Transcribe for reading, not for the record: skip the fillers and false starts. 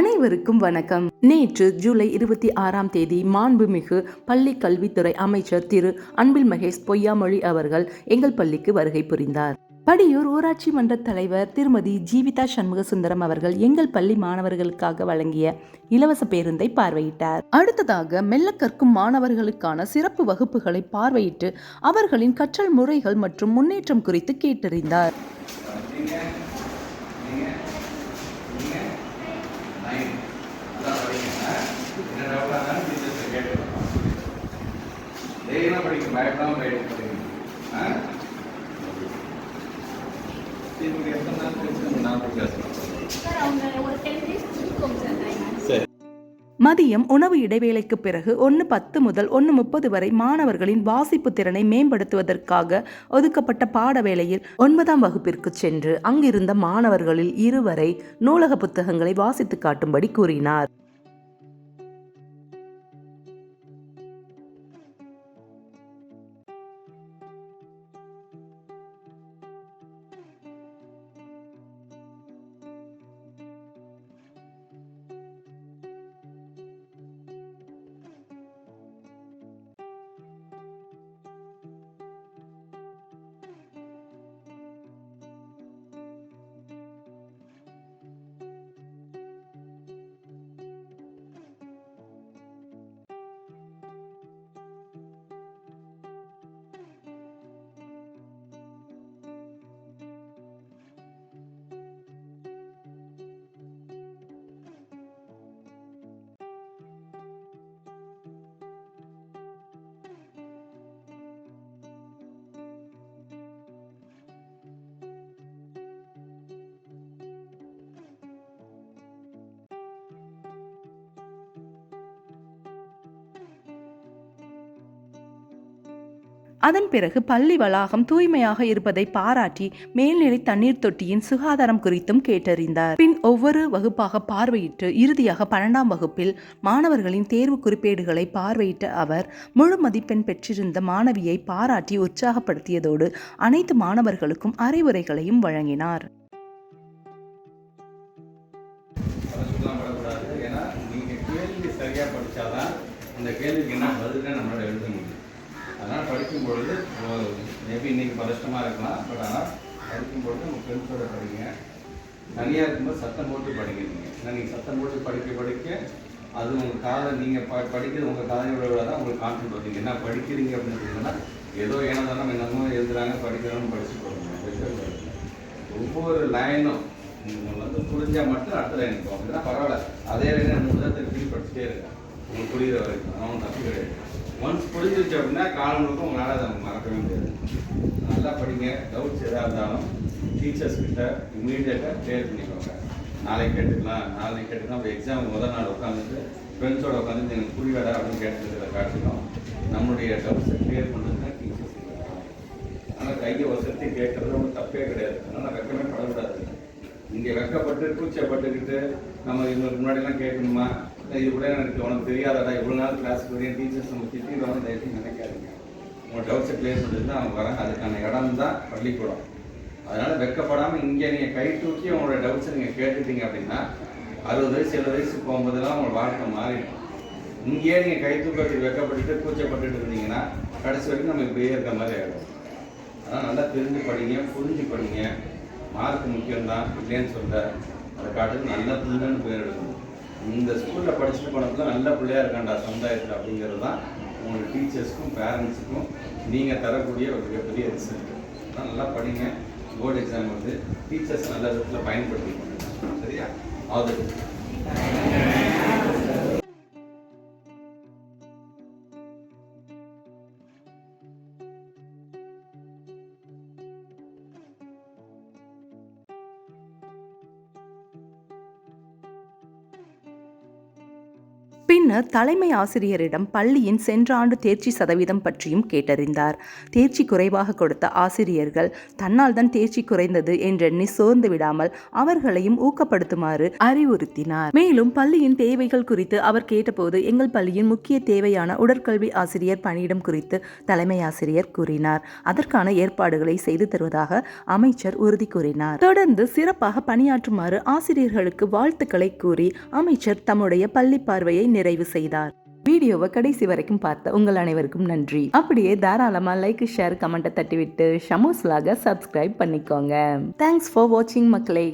அனைவருக்கும் வணக்கம். நேற்று ஜூலை 26ஆம் தேதி மாண்புமிகு பள்ளி கல்வித்துறை அமைச்சர் திரு அன்பில் மகேஷ் பொய்யாமொழி அவர்கள் எங்கள் பள்ளிக்கு வருகை புரிந்தார். படியூர் ஊராட்சி மன்ற தலைவர் திருமதி ஜீவிதா சண்முகசுந்தரம் அவர்கள் எங்கள் பள்ளி மாணவர்களுக்காக வழங்கிய இலவச பேருந்தை பார்வையிட்டார். அடுத்ததாக மெல்ல கற்கும் மாணவர்களுக்கான சிறப்பு வகுப்புகளை பார்வையிட்டு அவர்களின் கற்றல் முறைகள் மற்றும் முன்னேற்றம் குறித்து கேட்டறிந்தார். மதியம் உணவு இடைவேளைக்கு பிறகு 1:10 முதல் 1:30 வரை மாணவர்களின் வாசிப்பு திறனை மேம்படுத்துவதற்காக ஒதுக்கப்பட்ட பாட வேளையில் 9ஆம் வகுப்பிற்கு சென்று அங்கிருந்த மாணவர்களில் 2 நூலக புத்தகங்களை வாசித்து காட்டும்படி கூறினார். அதன் பிறகு பள்ளி வளாகம் தூய்மையாக இருப்பதை பாராட்டி மேல்நிலை தண்ணீர் தொட்டியின் சுகாதாரம் குறித்தும் கேட்டறிந்தார். பின் ஒவ்வொரு வகுப்பாக பார்வையிட்டு இறுதியாக 12ஆம் வகுப்பில் மாணவர்களின் தேர்வு குறிப்பேடுகளை பார்வையிட்ட அவர் முழு மதிப்பெண் பெற்றிருந்த மாணவியை பாராட்டி உற்சாகப்படுத்தியதோடு அனைத்து மாணவர்களுக்கும் அறிவுரைகளையும் வழங்கினார். அதனால் படிக்கும்பொழுது மேபி இன்றைக்கி பதஷ்டமாக இருக்கலாம், பட் ஆனால் படிக்கும்பொழுது உங்கள் ஃப்ரெண்ட்ஸோடு படிங்க. தனியாக இருக்கும்போது சத்தம் போட்டு படிக்கிறீங்க. ஏன்னா நீங்கள் சத்தம் போட்டு படிக்க அது உங்கள் காதை நீங்கள் படிக்கிறது உங்கள் காதையோட விட தான் உங்களுக்கு கான்ஃபிடன்ட் வருவீங்க. என்ன படிக்கிறீங்க அப்படின்னு சொன்னால் ஏதோ ஏனதானம் என்னமோ எழுதுறாங்க படிக்கிறோன்னு படிச்சு போடுங்க. ஒவ்வொரு லைனும் நீங்கள் புரிஞ்சால் மட்டும் அடுத்த லைன் இருக்கும். அப்படின்னா பரவாயில்ல, அதே லைனை 3 தான் திருப்பி படிச்சுட்டே இருக்கேன் உங்களுக்கு புரியுற வரைக்கும். அவன் தப்பு கிடையாது. ஒன்ஸ் புரிஞ்சிருச்சு அப்படின்னா காலங்களுக்கும் உங்களால் அதை மறக்கவே முடியாது. நல்லா படிங்க. டவுட்ஸ் எதாக இருந்தாலும் டீச்சர்ஸ்கிட்ட இம்மீடியட்டாக கிளியர் பண்ணிக்கோங்க. நாளைக்கு கேட்டுக்கலாம் அப்படி எக்ஸாம் முதல் நாள் உட்காந்துட்டு ஃப்ரெண்ட்ஸோட உட்காந்து எனக்கு புரியாதா அப்படின்னு கேட்டுக்கிறத காட்டிலும் நம்மளுடைய டவுட்ஸை கிளியர் பண்ணுறதுனா டீச்சர்ஸ். அதனால் கையை வசதி கேட்குறது ஒன்றும் தப்பே கிடையாது. அதனால் வெக்கமே படக்கூடாது. இங்கே வெக்கப்பட்டு கூச்சப்பட்டுக்கிட்டு நம்ம இவங்களுக்கு முன்னாடிலாம் கேட்கணுமா, இது கூட எனக்கு உனக்கு தெரியாதடா, இவ்வளோ நாள் கிளாஸுக்கு வரையும் டீச்சர்ஸ் நம்ம திட்டிடுவாங்க தயவுசெய்து நினைக்காதீங்க. உங்கள் டவுட்ஸை கிளியர் பண்ணுறது தான் அவங்க வராங்க. அதுக்கான இடம் தான் பள்ளிக்கூடம். அதனால் வெக்கப்படாமல் இங்கே நீங்கள் கை தூக்கி உங்களோட டவுட்ஸை நீங்கள் கேட்டுட்டீங்க அப்படின்னா 60 வயசு 70 வயசு போகும்போதெல்லாம் உங்களோட வாழ்க்கை மாறிடும். இங்கேயே நீங்கள் கை தூக்கத்துக்கு வெக்கப்பட்டுட்டு கூச்சப்பட்டுட்டு இருந்தீங்கன்னா கடைசி வரைக்கும் நம்ம இப்படியே இருக்க மாதிரி ஆகிடும். அதனால் நல்லா தெரிஞ்சு படிங்க, புரிஞ்சு படிங்க. மார்க் முக்கியம்தான் இல்லைன்னு சொல்ல, அதை காட்டுக்கு நல்ல பிள்ளைன்னு பேர் எடுக்கணும். இந்த ஸ்கூலில் படிச்சுட்டு போனதுல நல்ல பிள்ளையாக இருக்காண்டா சமுதாயத்தில் அப்படிங்கிறது தான் உங்களோட டீச்சர்ஸ்க்கும் பேரண்ட்ஸுக்கும் நீங்கள் தரக்கூடிய ஒரு மிகப்பெரிய ரிசல்ட். அதனால் நல்லா படிங்க. போர்டு எக்ஸாம் வந்து டீச்சர்ஸ் நல்ல விதத்தில் பயன்படுத்திக்கணும். சரியா? ஆகுது. பின்னர் தலைமை ஆசிரியரிடம் பள்ளியின் சென்ற ஆண்டு தேர்ச்சி சதவீதம் பற்றியும் கேட்டறிந்தார். தேர்ச்சி குறைவாக கொடுத்த ஆசிரியர்கள் தன்னால் தான் தேர்ச்சி குறைந்தது என்றெண்ணி சோர்ந்து விடாமல் அவர்களையும் ஊக்கப்படுத்துமாறு அறிவுறுத்தினார். மேலும் பள்ளியின் தேவைகள் குறித்து அவர் கேட்டபோது எங்கள் பள்ளியின் முக்கிய தேவையான உடற்கல்வி ஆசிரியர் பணியிடம் குறித்து தலைமை ஆசிரியர் கூறினார். அதற்கான ஏற்பாடுகளை செய்து தருவதாக அமைச்சர் உறுதி கூறினார். தொடர்ந்து சிறப்பாக பணியாற்றுமாறு ஆசிரியர்களுக்கு வாழ்த்துக்களை கூறி அமைச்சர் தம்முடைய பள்ளி பார்வையை நிறைவு செய்தார். வீடியோவை கடைசி வரைக்கும் பார்த்த உங்கள் அனைவருக்கும் நன்றி. அப்படியே தாராளமா லைக், ஷேர், கமெண்ட்டை தட்டிவிட்டு ஷமோஸ் vlog சப்ஸ்கிரைப் பண்ணிக்கோங்க. தேங்க்ஸ் ஃபார் வாட்சிங் மக்களே.